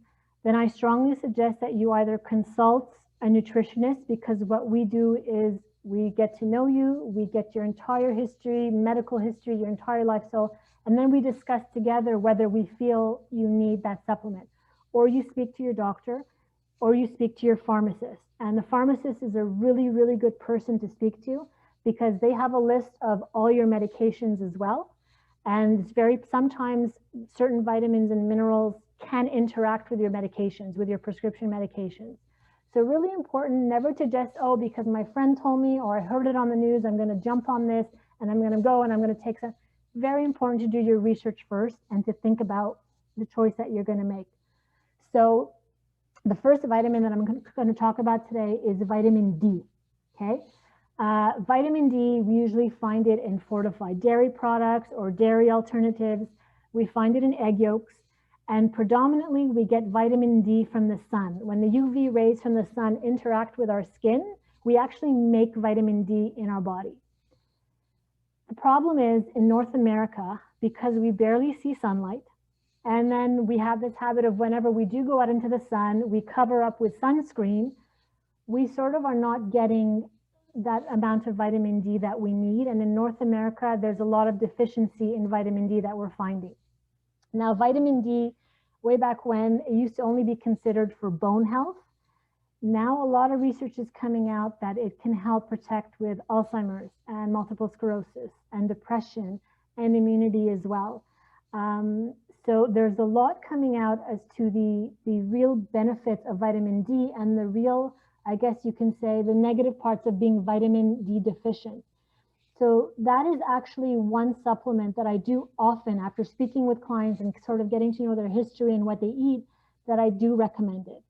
then I strongly suggest that you either consult a nutritionist, because what we do is we get to know you, we get your entire history, medical history, your entire lifestyle, and then we discuss together whether we feel you need that supplement. Or you speak to your doctor, or you speak to your pharmacist. And the pharmacist is a really, really good person to speak to because they have a list of all your medications as well. And sometimes certain vitamins and minerals can interact with your medications, with your prescription medications. So really important never to just, oh, because my friend told me or I heard it on the news, I'm going to jump on this and I'm going to go and I'm going to take some. Very important to do your research first and to think about the choice that you're going to make. So the first vitamin that I'm going to talk about today is vitamin D, okay? Vitamin D, we usually find it in fortified dairy products or dairy alternatives. We find it in egg yolks. And predominantly, we get vitamin D from the sun. When the UV rays from the sun interact with our skin, we actually make vitamin D in our body. The problem is in North America, because we barely see sunlight, and then we have this habit of whenever we do go out into the sun, we cover up with sunscreen, we sort of are not getting that amount of vitamin D that we need. And in North America, there's a lot of deficiency in vitamin D that we're finding. Now, vitamin D, way back when, it used to only be considered for bone health. Now, a lot of research is coming out that it can help protect with Alzheimer's and multiple sclerosis and depression and immunity as well. So there's a lot coming out as to the real benefits of vitamin D and the real, I guess you can say, the negative parts of being vitamin D deficient. So that is actually one supplement that I do often after speaking with clients and sort of getting to know their history and what they eat, that I do recommend it.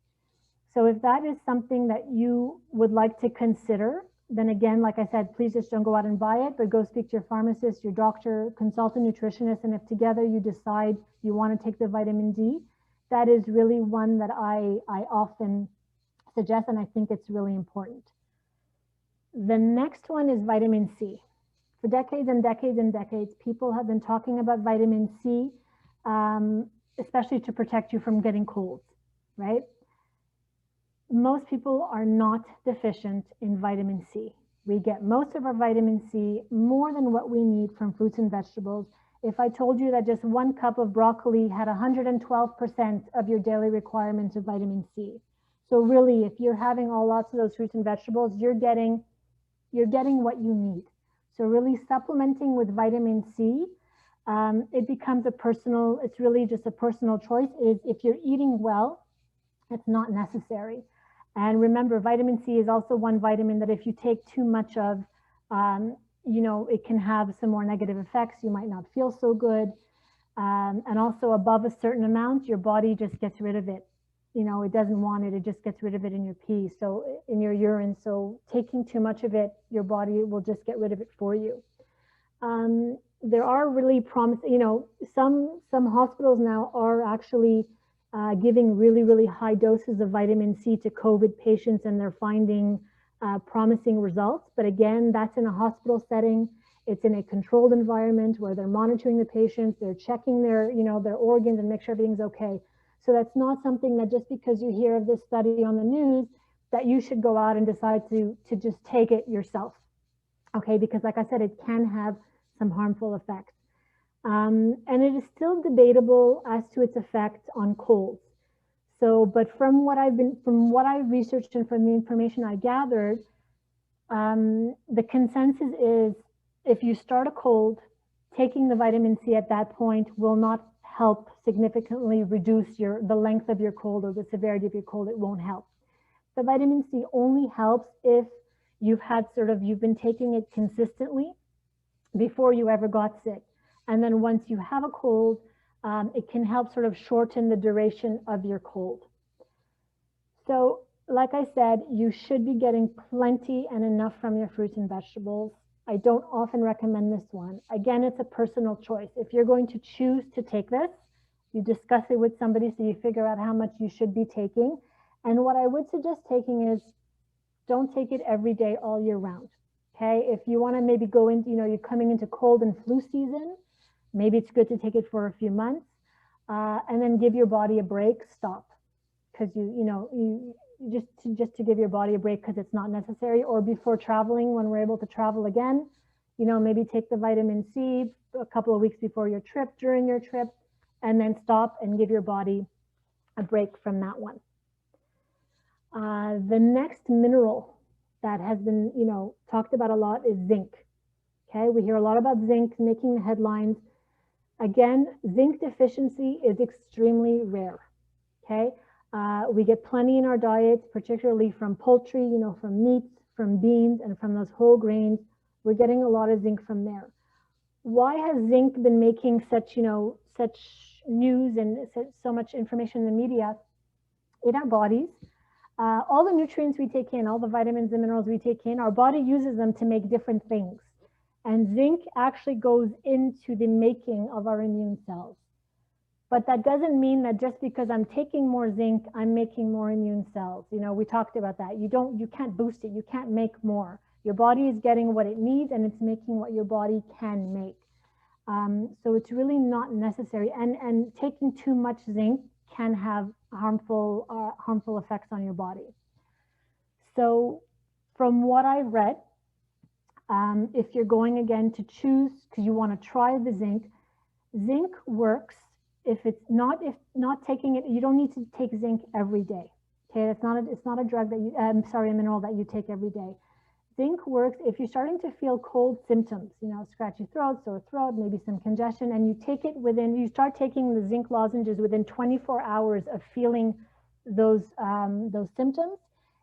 So if that is something that you would like to consider, then again, like I said, please just don't go out and buy it, but go speak to your pharmacist, your doctor, consult a nutritionist, and if together you decide you want to take the vitamin D, that is really one that I often suggest, and I think it's really important. The next one is vitamin C. For decades and decades and decades, people have been talking about vitamin C, especially to protect you from getting colds, right? most people are not deficient in vitamin C. We get most of our vitamin C, more than what we need, from fruits and vegetables. If I told you that just 1 cup of broccoli had 112% of your daily requirements of vitamin C. So really, if you're having all lots of those fruits and vegetables, you're getting what you need. So really supplementing with vitamin C, it becomes it's really just a personal choice. If you're eating well, it's not necessary. And remember, vitamin C is also one vitamin that if you take too much of, it can have some more negative effects. You might not feel so good. And also above a certain amount, your body just gets rid of it. It doesn't want it. It just gets rid of it in your pee, so in your urine. So taking too much of it, your body will just get rid of it for you. There are really some hospitals now are actually giving really, really high doses of vitamin C to COVID patients, and they're finding promising results. But again, that's in a hospital setting. It's in a controlled environment where they're monitoring the patients, they're checking their organs and make sure everything's okay. So that's not something that just because you hear of this study on the news, that you should go out and decide to just take it yourself. Okay, because like I said, it can have some harmful effects. And it is still debatable as to its effect on colds. So, but from what I've researched and from the information I gathered, the consensus is if you start a cold, taking the vitamin C at that point will not help significantly reduce the length of your cold or the severity of your cold. It won't help. The vitamin C only helps if you've been taking it consistently before you ever got sick. And then once you have a cold, it can help sort of shorten the duration of your cold. So like I said, you should be getting plenty and enough from your fruits and vegetables. I don't often recommend this one. Again, it's a personal choice. If you're going to choose to take this, you discuss it with somebody so you figure out how much you should be taking. And what I would suggest taking is don't take it every day all year round. Okay, if you want to maybe go into, you're coming into cold and flu season, maybe it's good to take it for a few months, and then give your body a break. Stop, because just to give your body a break because it's not necessary. Or before traveling, when we're able to travel again, maybe take the vitamin C a couple of weeks before your trip, during your trip, and then stop and give your body a break from that one. The next mineral that has been, talked about a lot is zinc. Okay, we hear a lot about zinc making the headlines. Again, zinc deficiency is extremely rare. Okay, we get plenty in our diets, particularly from poultry, from meats, from beans, and from those whole grains. We're getting a lot of zinc from there. Why has zinc been making such news and so much information in the media? In our bodies, all the nutrients we take in, all the vitamins and minerals we take in, our body uses them to make different things. And zinc actually goes into the making of our immune cells. But that doesn't mean that just because I'm taking more zinc, I'm making more immune cells. We talked about that. You can't boost it. You can't make more. Your body is getting what it needs, and it's making what your body can make. So it's really not necessary. And taking too much zinc can have harmful effects on your body. So from what I've read, if you're going again to choose, because you want to try the zinc works. If not taking it, you don't need to take zinc every day. Okay, it's not a drug that a mineral that you take every day. Zinc works if you're starting to feel cold symptoms, scratchy throat, sore throat, maybe some congestion, and you start taking the zinc lozenges within 24 hours of feeling those symptoms.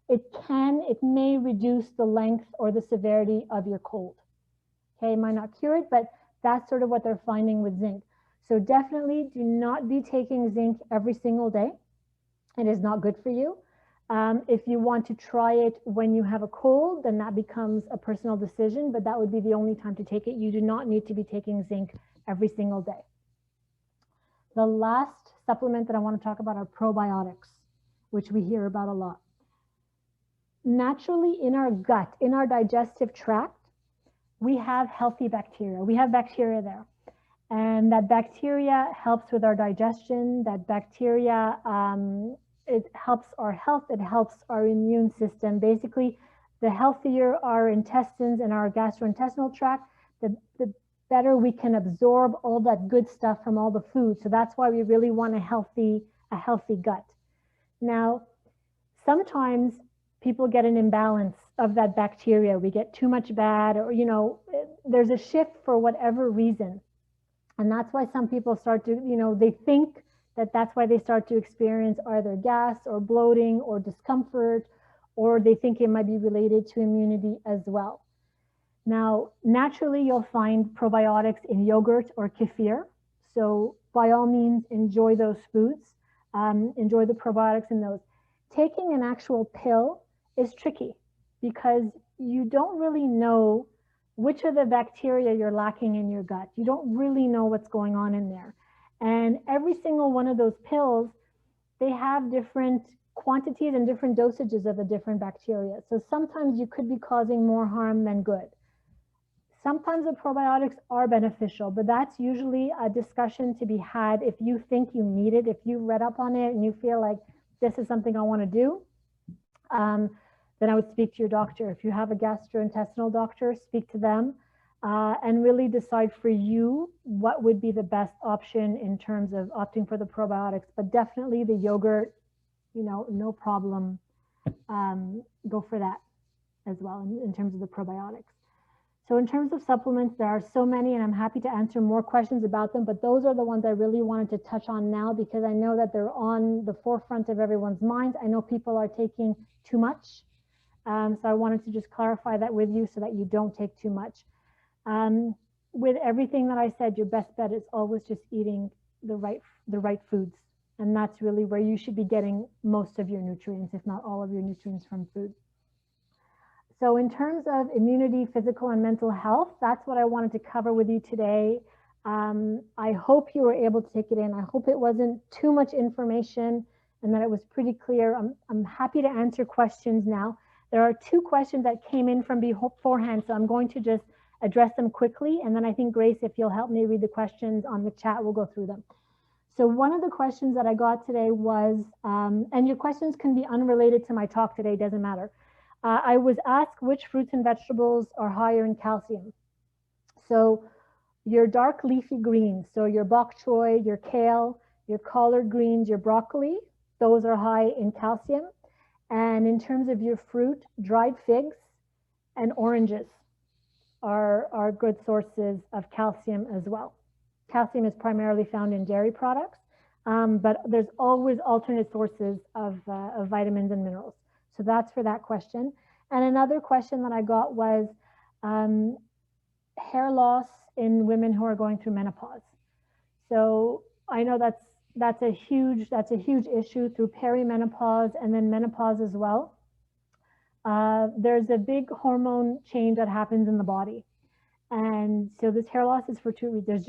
It may reduce the length or the severity of your cold. Okay, it might not cure it, but that's sort of what they're finding with zinc. So definitely do not be taking zinc every single day. It is not good for you. If you want to try it when you have a cold, then that becomes a personal decision, but that would be the only time to take it. You do not need to be taking zinc every single day. The last supplement that I want to talk about are probiotics, which we hear about a lot. Naturally, in our gut, in our digestive tract, we have healthy bacteria. We have bacteria there. And that bacteria helps with our digestion. That bacteria it helps our health, it helps our immune system. Basically, the healthier our intestines and our gastrointestinal tract, the better we can absorb all that good stuff from all the food. So that's why we really want a healthy gut. Now, sometimes people get an imbalance of that bacteria. We get too much bad, or, there's a shift for whatever reason. And that's why some people start to, they think that that's why they start to experience either gas or bloating or discomfort, or they think it might be related to immunity as well. Now, naturally, you'll find probiotics in yogurt or kefir. So by all means, enjoy those foods. Enjoy the probiotics in those. Taking an actual pill is tricky because you don't really know which of the bacteria you're lacking in your gut. You don't really know what's going on in there. And every single one of those pills, they have different quantities and different dosages of the different bacteria. So sometimes you could be causing more harm than good. Sometimes the probiotics are beneficial, but that's usually a discussion to be had if you think you need it, if you read up on it and you feel like this is something I want to do, then I would speak to your doctor. If you have a gastrointestinal doctor, speak to them and really decide for you what would be the best option in terms of opting for the probiotics. But definitely the yogurt, no problem. Go for that as well in terms of the probiotics. So in terms of supplements, there are so many, and I'm happy to answer more questions about them, but those are the ones I really wanted to touch on now because I know that they're on the forefront of everyone's minds. I know people are taking too much. So I wanted to just clarify that with you so that you don't take too much. With everything that I said, your best bet is always just eating the right foods. And that's really where you should be getting most of your nutrients, if not all of your nutrients from food. So in terms of immunity, physical and mental health, that's what I wanted to cover with you today. I hope you were able to take it in. I hope it wasn't too much information and that it was pretty clear. I'm happy to answer questions now. There are 2 questions that came in from beforehand, so I'm going to just address them quickly. And then I think, Grace, if you'll help me read the questions on the chat, we'll go through them. So one of the questions that I got today was, and your questions can be unrelated to my talk today, doesn't matter. I was asked which fruits and vegetables are higher in calcium. So your dark leafy greens, so your bok choy, your kale, your collard greens, your broccoli, those are high in calcium. And in terms of your fruit, dried figs and oranges are good sources of calcium as well. Calcium is primarily found in dairy products, but there's always alternate sources of vitamins and minerals. So that's for that question. And another question that I got was hair loss in women who are going through menopause. So I know that's a huge issue through perimenopause and then menopause as well. There's a big hormone change that happens in the body. And so this hair loss is for 2 reasons. There's a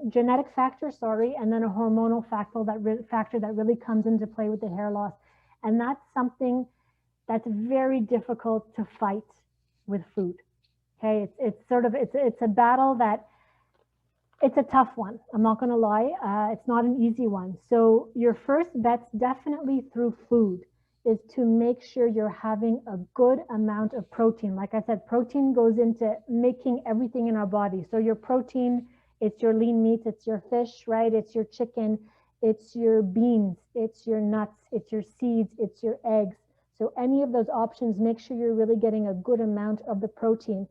genetic factor, and then a hormonal factor that really comes into play with the hair loss. And that's something that's very difficult to fight with food. Okay, it's a battle that it's a tough one. I'm not going to lie. It's not an easy one. So your first bet's definitely through food is to make sure you're having a good amount of protein. Like I said, protein goes into making everything in our body. So your protein, it's your lean meats, it's your fish, right? It's your chicken, it's your beans, it's your nuts, it's your seeds, it's your eggs. So any of those options, make sure you're really getting a good amount of the protein.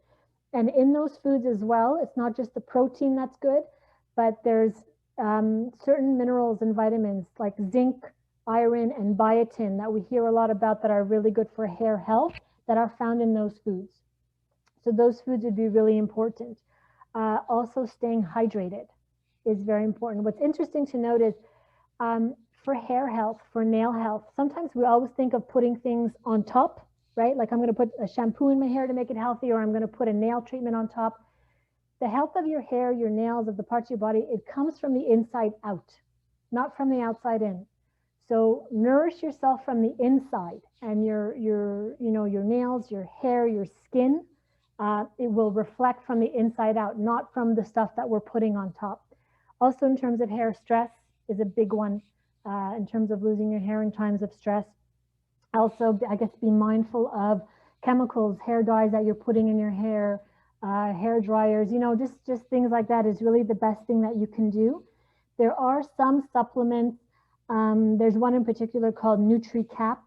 And in those foods as well, it's not just the protein that's good, but there's certain minerals and vitamins like zinc, iron, and biotin that we hear a lot about that are really good for hair health that are found in those foods. So those foods would be really important. Also staying hydrated is very important. What's interesting to note is for hair health, for nail health, sometimes we always think of putting things on top, right? Like I'm going to put a shampoo in my hair to make it healthy, or I'm going to put a nail treatment on top. The health of your hair, your nails, of the parts of your body, it comes from the inside out, not from the outside in. So nourish yourself from the inside, and your nails, your hair, your skin, it will reflect from the inside out, not from the stuff that we're putting on top. Also, in terms of hair, stress is a big one. in terms of losing your hair in times of stress. Also, I guess, be mindful of chemicals, hair dyes that you're putting in your hair, hair dryers, just things like that is really the best thing that you can do. There are some supplements. There's one in particular called NutriCap.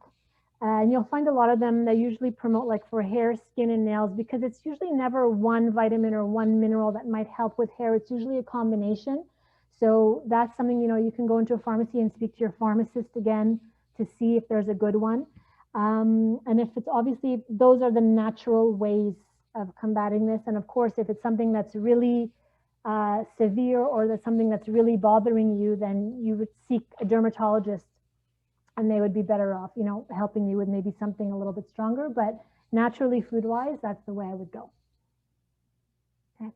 And you'll find a lot of them, they usually promote like for hair, skin, and nails, because it's usually never one vitamin or one mineral that might help with hair. It's usually a combination. So that's something, you can go into a pharmacy and speak to your pharmacist again to see if there's a good one. And if it's obviously, those are the natural ways of combating this. And of course, if it's something that's really severe, or that's something that's really bothering you, then you would seek a dermatologist, and they would be better off, helping you with maybe something a little bit stronger. But naturally, food-wise, that's the way I would go. Okay,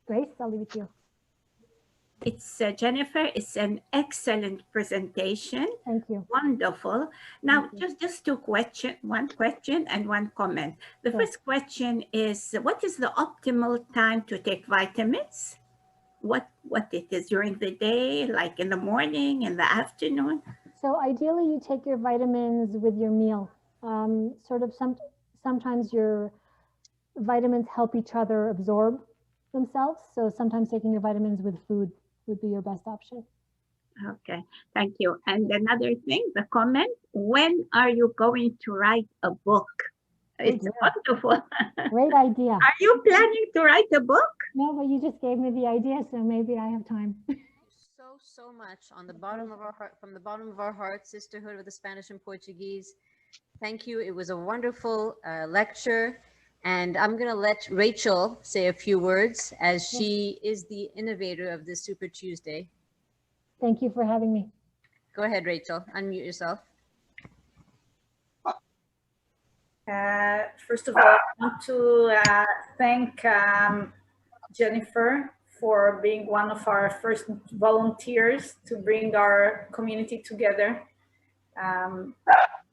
Grace, I'll leave it to you. It's Jennifer. It's an excellent presentation. Thank you. Wonderful. Now, just one question and one comment. The first question is, what is the optimal time to take vitamins? What it is during the day, like in the morning, in the afternoon? So ideally, you take your vitamins with your meal. Sometimes your vitamins help each other absorb themselves. So sometimes taking your vitamins with food would be your best option. Okay, thank you. And another thing, the comment, when are you going to write a book? It's wonderful. Great idea. Are you planning to write a book? No, but you just gave me the idea, so maybe I have time. So much on the bottom of our heart, from the bottom of our hearts, Sisterhood with the Spanish and Portuguese. Thank you. It was a wonderful lecture. And I'm going to let Rachel say a few words, as she is the innovator of this Super Tuesday. Thank you for having me. Go ahead, Rachel. Unmute yourself. First of all, I want to thank Jennifer for being one of our first volunteers to bring our community together.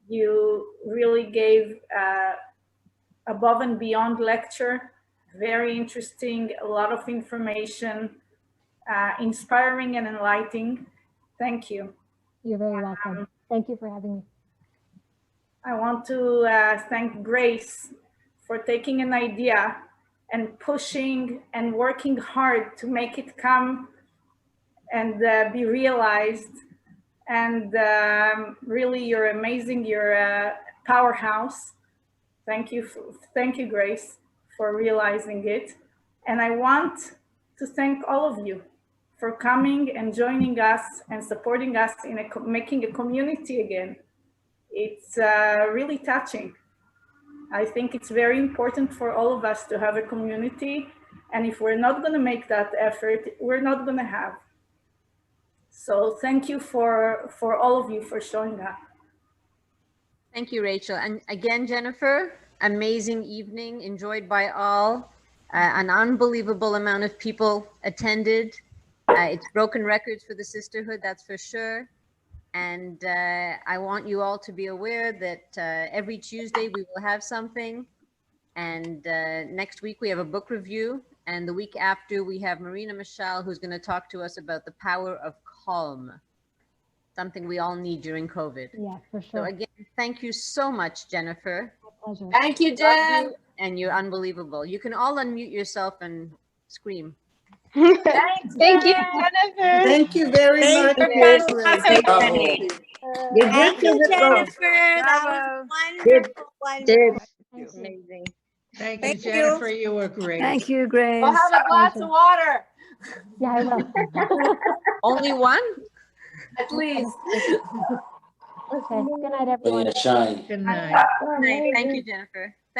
You really gave above and beyond lecture, very interesting, a lot of information, inspiring and enlightening. Thank you. You're very welcome. Thank you for having me. I want to thank Grace for taking an idea and pushing and working hard to make it come and be realized. And really, you're amazing. You're a powerhouse. Thank you, Grace, for realizing it. And I want to thank all of you for coming and joining us and supporting us in making a community again. It's really touching. I think it's very important for all of us to have a community. And if we're not going to make that effort, we're not going to have. So thank you for all of you for showing up. Thank you, Rachel. And again, Jennifer, amazing evening, enjoyed by all. An unbelievable amount of people attended. It's broken records for the Sisterhood, that's for sure. And I want you all to be aware that every Tuesday we will have something. And next week we have a book review. And the week after we have Marina Mashaal, who's going to talk to us about the power of calm. Something we all need during COVID. Yeah, for sure. So again, thank you so much, Jennifer. My pleasure. Thank you, Jen. And you're unbelievable. You can all unmute yourself and scream. Thanks, Thank you, Jen. Jennifer. Thank you very much. Thank you, Jennifer. That was wonderful. Amazing. Thank you, Thank you. Jennifer. You were great. Thank you, Grace. We'll have a glass of water, Yeah, I will. Only one? at least. Okay. Good night, everyone. Good night. Thank you, Jennifer.